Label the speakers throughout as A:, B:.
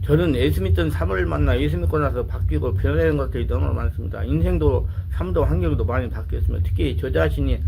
A: 저는 예수 믿던 사람을 만나 예수 믿고 나서 바뀌고 변화되는 것들이 너무 많습니다. 인생도 삶도 환경도 많이 바뀌었습니다. 특히 저 자신이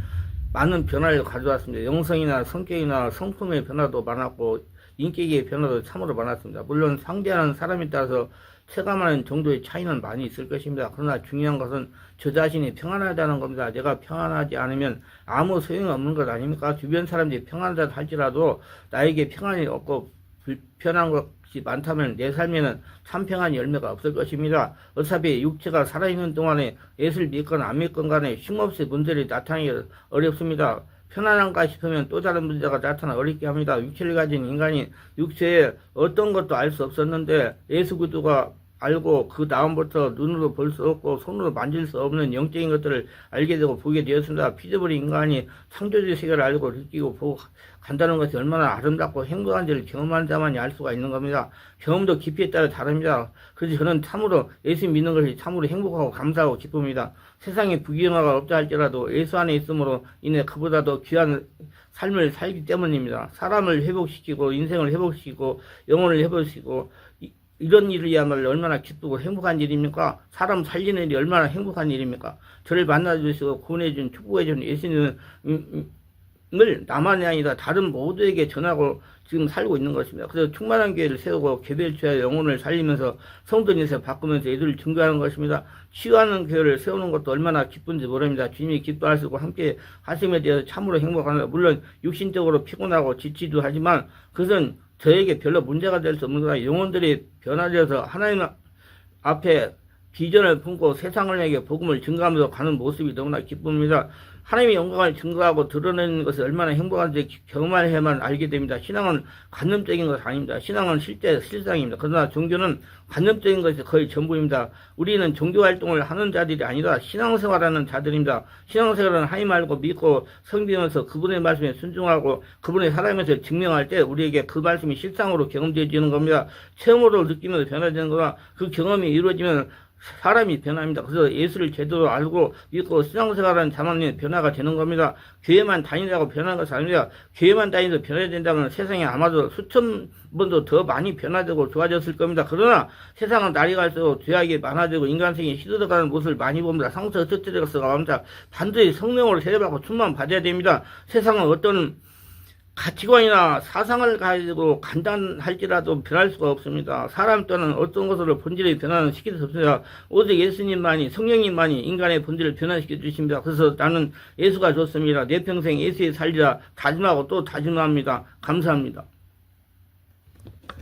A: 많은 변화를 가져왔습니다. 영성이나 성격이나 성품의 변화도 많았고 인격의 변화도 참으로 많았습니다. 물론 상대하는 사람에 따라서 체감하는 정도의 차이는 많이 있을 것입니다. 그러나 중요한 것은 저 자신이 평안하다는 겁니다. 내가 평안하지 않으면 아무 소용이 없는 것 아닙니까? 주변 사람들이 평안하다 할지라도 나에게 평안이 없고 불편한 것이 많다면 내 삶에는 참 평안의 열매가 없을 것입니다. 어차피 육체가 살아있는 동안에 예수를 믿건 안 믿건 간에 쉼없이 문제를 나타나기 어렵습니다. 편안한가 싶으면 또 다른 문제가 나타나 어렵게 합니다. 육체를 가진 인간이 육체에 어떤 것도 알 수 없었는데 예수 그리스도가 알고 그 다음부터 눈으로 볼 수 없고 손으로 만질 수 없는 영적인 것들을 알게 되고 보게 되었습니다. 피조물인 인간이 창조주의 세계를 알고 느끼고 보고 간다는 것이 얼마나 아름답고 행복한지를 경험한 자만이 알 수가 있는 겁니다. 경험도 깊이에 따라 다릅니다. 그래서 저는 참으로 예수 믿는 것이 참으로 행복하고 감사하고 기쁩니다. 세상에 부귀영화가 없다 할지라도 예수 안에 있음으로 인해 그보다도 귀한 삶을 살기 때문입니다. 사람을 회복시키고 인생을 회복시키고 영혼을 회복시키고 이런 일이야말로 얼마나 기쁘고 행복한 일입니까? 사람 살리는 일이 얼마나 행복한 일입니까? 저를 만나주시고 구원해준 축복해준 예수님을 나만이 아니라 다른 모두에게 전하고 지금 살고 있는 것입니다. 그래서 충만한 교회를 세우고 개별주의 영혼을 살리면서 성도 인생 바꾸면서 예수를 증거하는 것입니다. 치유하는 교회를 세우는 것도 얼마나 기쁜지 모릅니다. 주님이 기뻐하시고 함께 하심에 대해서 참으로 행복합니다. 물론 육신적으로 피곤하고 지치도 하지만 그것은 저에게 별로 문제가 될 수 없는 거라. 영혼들이 변화되어서 하나님 앞에 비전을 품고 세상을 향해 복음을 증거하면서 가는 모습이 너무나 기쁩니다. 하나님의 영광을 증거하고 드러내는 것이 얼마나 행복한지 경험해야만 알게 됩니다. 신앙은 관념적인 것이 아닙니다. 신앙은 실상입니다. 그러나 종교는 관념적인 것이 거의 전부입니다. 우리는 종교활동을 하는 자들이 아니라 신앙생활하는 자들입니다. 신앙생활은 하나님 알고 믿고 섬기면서 그분의 말씀에 순종하고 그분의 사랑에서 증명할 때 우리에게 그 말씀이 실상으로 경험되어지는 겁니다. 체험으로 느끼면서 변화되는 거나 그 경험이 이루어지면 사람이 변합니다. 그래서 예수를 제대로 알고 믿고 신앙생활하는 자만이 변화가 되는 겁니다. 교회만 다니다고 변하는 것이 아닙니다. 교회만 다니도 변해야 된다면 세상에 아마도 수천 번도 더 많이 변화되고 좋아졌을 겁니다. 그러나 세상은 날이 갈수록 죄악이 많아지고 인간성이 시들어가는 모습을 많이 봅니다. 상처 터뜨려서 갑니다. 반드시 성령으로 세례받고 충만 받아야 됩니다. 세상은 어떤 가치관이나 사상을 가지고 간단할지라도 변할 수가 없습니다. 사람 또는 어떤 것으로 본질이 변화는 시킬 수 없습니다. 오직 예수님만이 성령님만이 인간의 본질을 변화시켜 주십니다. 그래서 나는 예수가 좋습니다. 내 평생 예수에 살리라 다짐하고 또 다짐합니다. 감사합니다.